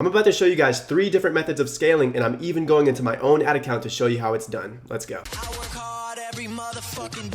I'm about to show you guys 3 different methods of scaling, and I'm even going into my own ad account to show you how it's done. Let's go. I work hard every motherfucking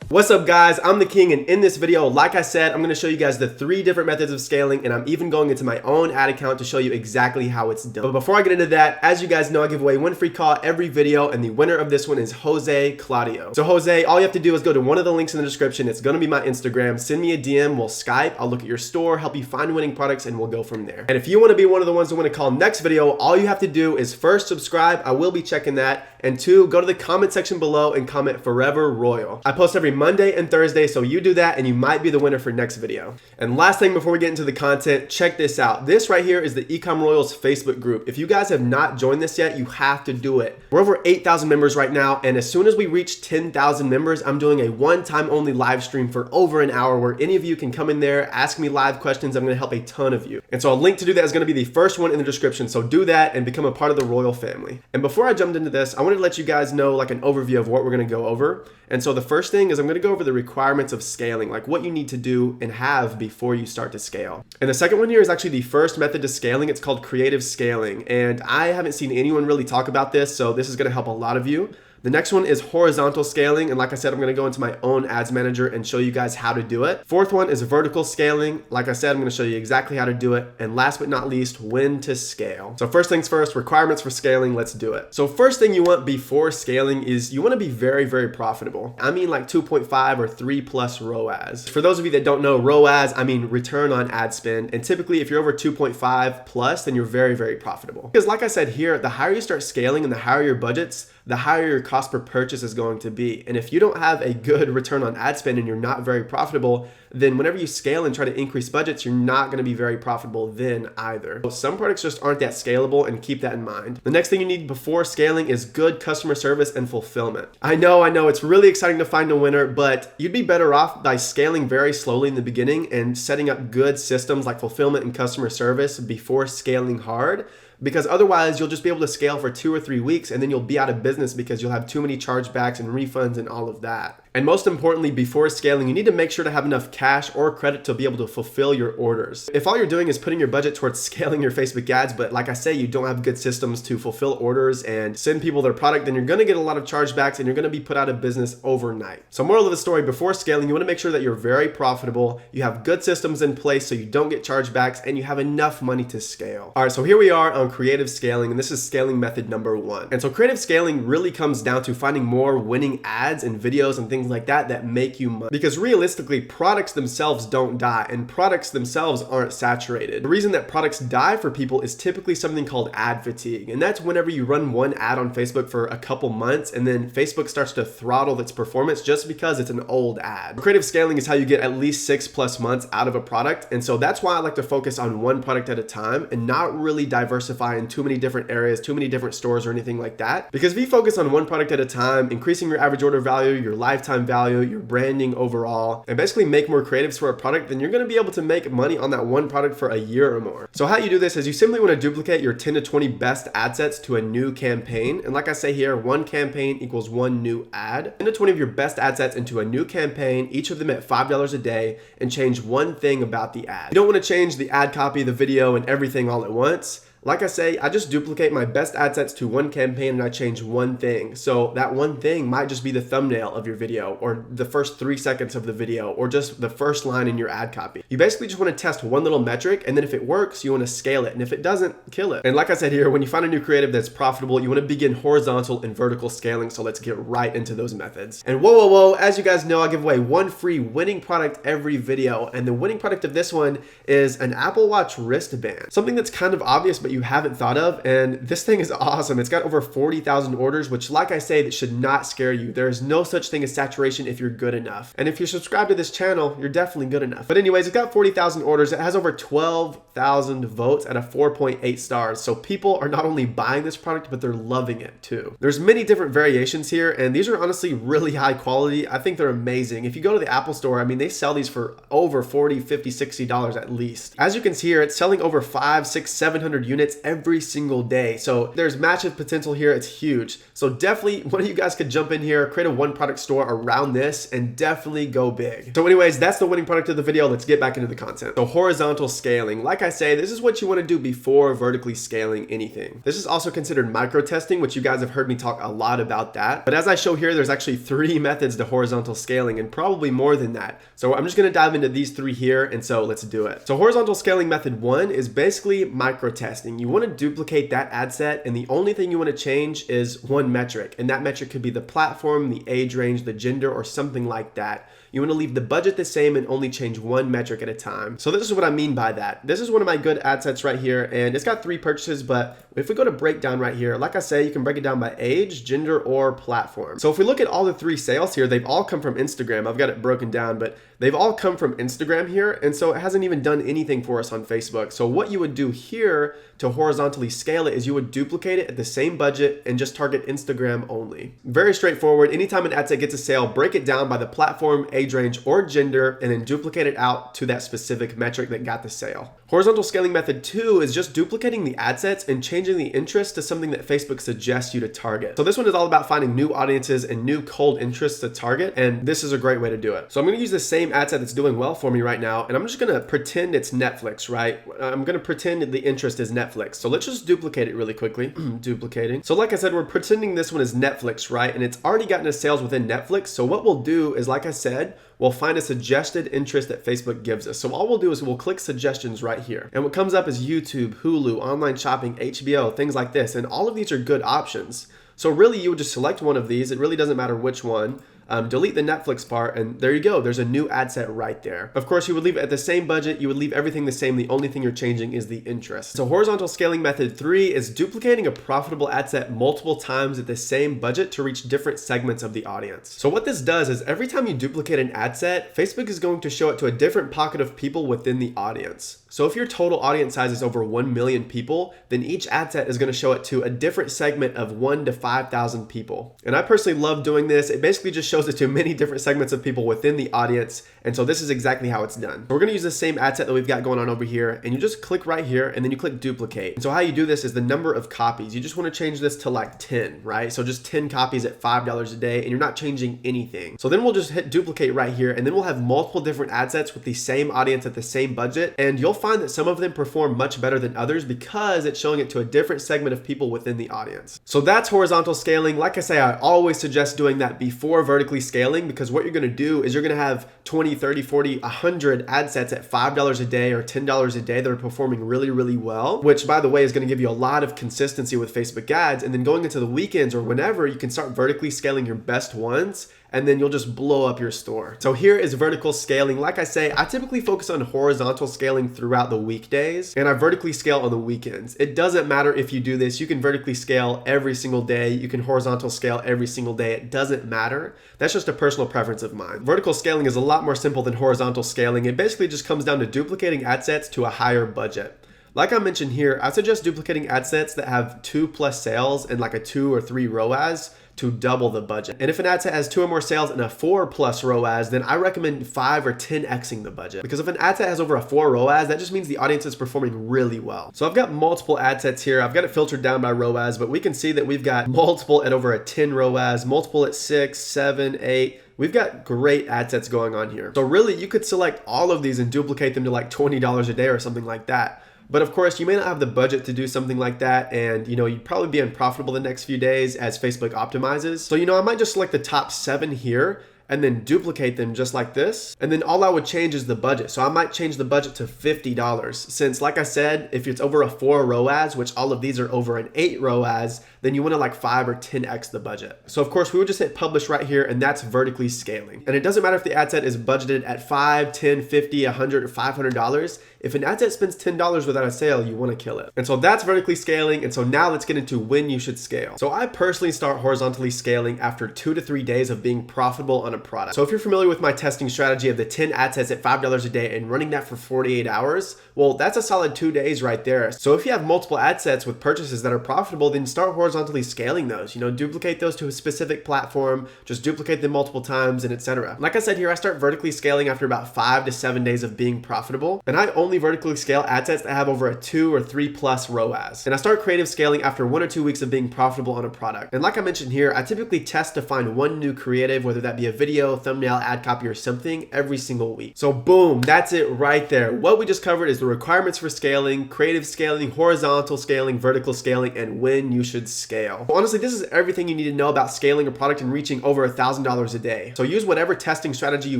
What's up guys, I'm the King, and in this video, like I said, I'm going to show you guys the 3 different methods of scaling, and I'm even going into my own ad account to show you exactly how it's done. But before I get into that, as you guys know, I give away 1 free call every video, and the winner of this one is Jose Claudio. So Jose, all you have to do is go to one of the links in the description. It's going to be my Instagram. Send me a DM, we'll Skype, I'll look at your store, help you find winning products, and we'll go from there. And if you want to be one of the ones who want to call next video, all you have to do is first subscribe, I will be checking that, and 2, go to the comment section below and comment Forever Royal. I post every Monday and Thursday, so you do that and you might be the winner for next video. And last thing before we get into the content, check this out. This right here is the Ecom Royals Facebook group. If you guys have not joined this yet, you have to do it. We're over 8,000 members right now, and as soon as we reach 10,000 members, I'm doing a one-time only live stream for over an hour where any of you can come in there, ask me live questions. I'm gonna help a ton of you. And so a link to do that is gonna be the first one in the description, so do that and become a part of the Royal family. And before I jumped into this, I wanted to let you guys know like an overview of what we're gonna go over. And so the first thing is I'm gonna go over the requirements of scaling, like what you need to do and have before you start to scale. And the second one here is actually the first method to scaling. It's called creative scaling. And I haven't seen anyone really talk about this, so this is gonna help a lot of you. The next one is horizontal scaling, and like I said, I'm going to go into my own ads manager and show you guys how to do it. Fourth one is vertical scaling. Like I said, I'm going to show you exactly how to do it. And last but not least, when to scale. So first things first, requirements for scaling, let's do it. So first thing you want before scaling is you want to be very, very profitable. I mean like 2.5 or 3 plus ROAS. For those of you that don't know ROAS, I mean return on ad spend. And typically if you're over 2.5 plus, then you're very, very profitable. Because like I said here, the higher you start scaling and the higher your budgets, the higher your cost per purchase is going to be. And if you don't have a good return on ad spend and you're not very profitable, then whenever you scale and try to increase budgets, you're not going to be very profitable then either. Some products just aren't that scalable, and keep that in mind. The next thing you need before scaling is good customer service and fulfillment. I know, it's really exciting to find a winner, but you'd be better off by scaling very slowly in the beginning and setting up good systems like fulfillment and customer service before scaling hard. Because otherwise you'll just be able to scale for 2 or 3 weeks and then you'll be out of business because you'll have too many chargebacks and refunds and all of that. And most importantly, before scaling, you need to make sure to have enough cash or credit to be able to fulfill your orders. If all you're doing is putting your budget towards scaling your Facebook ads, but like I say, you don't have good systems to fulfill orders and send people their product, then you're gonna get a lot of chargebacks and you're gonna be put out of business overnight. So moral of the story, before scaling, you wanna make sure that you're very profitable, you have good systems in place so you don't get chargebacks, and you have enough money to scale. All right, so here we are on creative scaling, and this is scaling method number 1. And so creative scaling really comes down to finding more winning ads and videos and things like that make you money. Because realistically, products themselves don't die, and products themselves aren't saturated. The reason that products die for people is typically something called ad fatigue, and that's whenever you run one ad on Facebook for a couple months and then Facebook starts to throttle its performance just because it's an old ad. Creative scaling is how you get at least 6+ months out of a product, and so that's why I like to focus on one product at a time and not really diversify in too many different areas, too many different stores or anything like that. Because if you focus on one product at a time, increasing your average order value, your lifetime value, your branding overall, and basically make more creatives for a product, then you're going to be able to make money on that one product for a year or more. So how you do this is you simply want to duplicate your 10 to 20 best ad sets to a new campaign. And like I say here, one campaign equals one new ad. 10 to 20 of your best ad sets into a new campaign, each of them at $5 a day, and change one thing about the ad. You don't want to change the ad copy, the video, and everything all at once. Like I say, I just duplicate my best ad sets to one campaign and I change one thing. So that one thing might just be the thumbnail of your video, or the first 3 seconds of the video, or just the first line in your ad copy. You basically just want to test one little metric, and then if it works, you want to scale it. And if it doesn't, kill it. And like I said here, when you find a new creative that's profitable, you want to begin horizontal and vertical scaling. So let's get right into those methods. And whoa, as you guys know, I give away 1 free winning product every video. And the winning product of this one is an Apple Watch wristband. Something that's kind of obvious, but you haven't thought of, and this thing is awesome. It's got over 40,000 orders, which like I say, that should not scare you. There is no such thing as saturation if you're good enough. And if you're subscribed to this channel, you're definitely good enough. But anyways, it's got 40,000 orders. It has over 12,000 votes at a 4.8 stars. So people are not only buying this product, but they're loving it too. There's many different variations here, and these are honestly really high quality. I think they're amazing. If you go to the Apple store, I mean, they sell these for over $40, $50, $60 at least. As you can see here, it's selling over 500, 600, 700 units hits every single day. So there's massive potential here. It's huge. So definitely one of you guys could jump in here, create a one product store around this, and definitely go big. So anyways, that's the winning product of the video. Let's get back into the content. So horizontal scaling. Like I say, this is what you want to do before vertically scaling anything. This is also considered micro testing, which you guys have heard me talk a lot about that. But as I show here, there's actually 3 methods to horizontal scaling and probably more than that. So I'm just going to dive into these 3 here. And so let's do it. So horizontal scaling method 1 is basically micro testing. You want to duplicate that ad set, and the only thing you want to change is one metric. And that metric could be the platform, the age range, the gender, or something like that. You want to leave the budget the same and only change one metric at a time. So this is what I mean by that. This is one of my good ad sets right here, and it's got 3 purchases, but if we go to breakdown right here, like I say, you can break it down by age, gender, or platform. So if we look at all the 3 sales here, they've all come from Instagram. I've got it broken down, but they've all come from Instagram here, and so it hasn't even done anything for us on Facebook. So what you would do here to horizontally scale it is you would duplicate it at the same budget and just target Instagram only. Very straightforward. Anytime an ad set gets a sale, break it down by the platform, age range, or gender, and then duplicate it out to that specific metric that got the sale. Horizontal scaling method 2 is just duplicating the ad sets and changing the interest to something that Facebook suggests you to target. So this one is all about finding new audiences and new cold interests to target, and this is a great way to do it. So I'm going to use the same ad set that's doing well for me right now, and I'm just going to pretend it's Netflix, right? I'm going to pretend the interest is Netflix. So let's just duplicate it really quickly. Duplicating. So like I said, we're pretending this one is Netflix, right? And it's already gotten us sales within Netflix. So what we'll do is, like I said, we'll find a suggested interest that Facebook gives us. So all we'll do is we'll click suggestions right here. And what comes up is YouTube, Hulu, online shopping, HBO, things like this. And all of these are good options. So really you would just select one of these. It really doesn't matter which one. Delete the Netflix part, and there you go. There's a new ad set right there. Of course, you would leave it at the same budget. You would leave everything the same. The only thing you're changing is the interest. So horizontal scaling method 3 is duplicating a profitable ad set multiple times at the same budget to reach different segments of the audience. So what this does is every time you duplicate an ad set, Facebook is going to show it to a different pocket of people within the audience. So if your total audience size is over 1 million people, then each ad set is going to show it to a different segment of 1 to 5,000 people. And I personally love doing this. It basically just shows it to many different segments of people within the audience. And so this is exactly how it's done. So we're going to use the same ad set that we've got going on over here, and you just click right here and then you click duplicate. And so how you do this is the number of copies. You just want to change this to like 10, right? So just 10 copies at $5 a day, and you're not changing anything. So then we'll just hit duplicate right here, and then we'll have multiple different ad sets with the same audience at the same budget. And you'll find that some of them perform much better than others because it's showing it to a different segment of people within the audience. So that's horizontal scaling. Like I say, I always suggest doing that before vertically scaling, because what you're going to do is you're going to have 20, 30, 40, 100 ad sets at $5 a day or $10 a day that are performing really, really well, which by the way is going to give you a lot of consistency with Facebook ads. And then going into the weekends or whenever, you can start vertically scaling your best ones, and then you'll just blow up your store. So here is vertical scaling. Like I say, I typically focus on horizontal scaling throughout the weekdays, and I vertically scale on the weekends. It doesn't matter if you do this. You can vertically scale every single day. You can horizontal scale every single day. It doesn't matter. That's just a personal preference of mine. Vertical scaling is a lot more simple than horizontal scaling. It basically just comes down to duplicating ad sets to a higher budget. Like I mentioned here, I suggest duplicating ad sets that have 2+ sales and like a 2 or 3 ROAS to double the budget. And if an ad set has 2 or more sales and a 4+ ROAS, then I recommend 5 or 10xing the budget. Because if an ad set has over a 4 ROAS, that just means the audience is performing really well. So I've got multiple ad sets here. I've got it filtered down by ROAS, but we can see that we've got multiple at over a 10 ROAS, multiple at 6, 7, 8. We've got great ad sets going on here. So really, you could select all of these and duplicate them to like $20 a day or something like that. But of course, you may not have the budget to do something like that, and you'd probably be unprofitable the next few days as Facebook optimizes. So I might just select the top 7 here and then duplicate them just like this. And then all I would change is the budget. So I might change the budget to $50, since like I said, if it's over a 4 ROAS, which all of these are over an 8 ROAS, then you want to like 5 or 10x the budget. So of course we would just hit publish right here, and that's vertically scaling. And it doesn't matter if the ad set is budgeted at $5, $10, $50, $100, or $500. If an ad set spends $10 without a sale, you want to kill it. And so that's vertically scaling. And so now let's get into when you should scale. So I personally start horizontally scaling after 2 to 3 days of being profitable on a a product. So if you're familiar with my testing strategy of the 10 ad sets at $5 a day and running that for 48 hours, well, that's a solid 2 days right there. So if you have multiple ad sets with purchases that are profitable, then start horizontally scaling those. Duplicate those to a specific platform, just duplicate them multiple times, and etc. Like I said here, I start vertically scaling after about 5 to 7 days of being profitable, and I only vertically scale ad sets that have over a 2 or 3 plus ROAS. And I start creative scaling after 1 or 2 weeks of being profitable on a product. And like I mentioned here, I typically test to find one new creative, whether that be a video, thumbnail, ad copy, or something, every single week. So boom, that's it right there. What we just covered is the requirements for scaling, creative scaling, horizontal scaling, vertical scaling, and when you should scale. Honestly, this is everything you need to know about scaling a product and reaching over $1,000 a day. So use whatever testing strategy you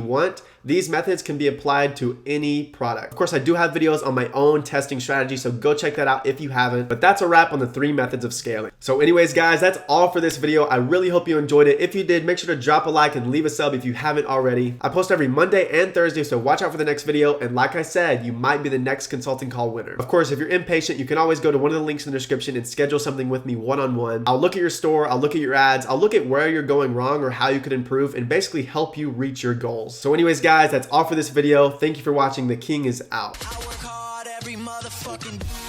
want. These methods can be applied to any product. Of course, I do have videos on my own testing strategy, so go check that out if you haven't. But that's a wrap on the 3 methods of scaling. So anyways, guys, that's all for this video. I really hope you enjoyed it. If you did, make sure to drop a like and leave a sub if you haven't already. I post every Monday and Thursday, so watch out for the next video. And like I said, you might be the next consulting call winner. Of course, if you're impatient, you can always go to one of the links in the description and schedule something with me one-on-one. I'll look at your store, I'll look at your ads, I'll look at where you're going wrong or how you could improve, and basically help you reach your goals. So anyways, guys, that's all for this video. Thank you for watching. The King is out. I work hard every motherfucking